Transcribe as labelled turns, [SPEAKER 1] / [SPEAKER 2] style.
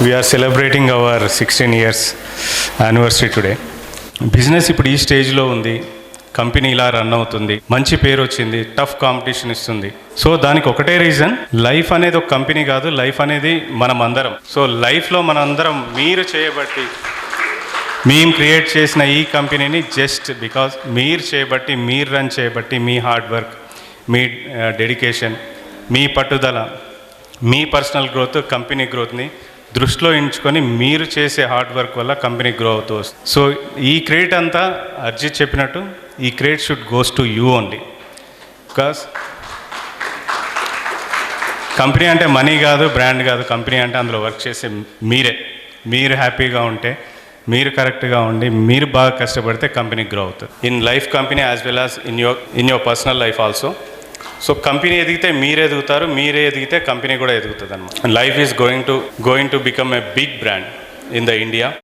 [SPEAKER 1] We are celebrating our 16 years anniversary today. Business ఇప్పుడు ఈ స్టేజ్లో ఉంది, కంపెనీ ఇలా రన్ అవుతుంది, మంచి పేరు వచ్చింది, టఫ్ కాంపిటీషన్ ఇస్తుంది. సో దానికి ఒకటే రీజన్, లైఫ్ అనేది ఒక కంపెనీ కాదు, లైఫ్ అనేది మనం అందరం. సో లైఫ్లో మనందరం మీరు చేయబట్టి, మేము క్రియేట్ చేసిన ఈ కంపెనీని జస్ట్ బికాజ్ మీరు చేయబట్టి, మీరు రన్ చేయబట్టి, మీ హార్డ్ వర్క్, మీ డెడికేషన్, మీ పట్టుదల, మీ పర్సనల్ గ్రోత్, కంపెనీ గ్రోత్ని దృష్టిలో ఉంచుకొని మీరు చేసే హార్డ్ వర్క్ వల్ల కంపెనీ గ్రో అవుతూ వస్తుంది. సో ఈ క్రెడిట్ అంతా అర్జిత్ చెప్పినట్టు ఈ credit should goes to you only. Because company అంటే మనీ కాదు, బ్రాండ్ కాదు. కంపెనీ అంటే అందులో వర్క్ చేసే మీరు హ్యాపీగా ఉంటే, మీరు కరెక్ట్గా ఉండి, మీరు బాగా కష్టపడితే కంపెనీ గ్రో అవుతుంది. In life company as well as in your personal life also. So company ఎదిగితే మీరు ఎదుగుతారు, మీరే ఎదిగితే కంపెనీ కూడా ఎదుగుతుంది అన్నమాట. Life is going to become a big brand in the India.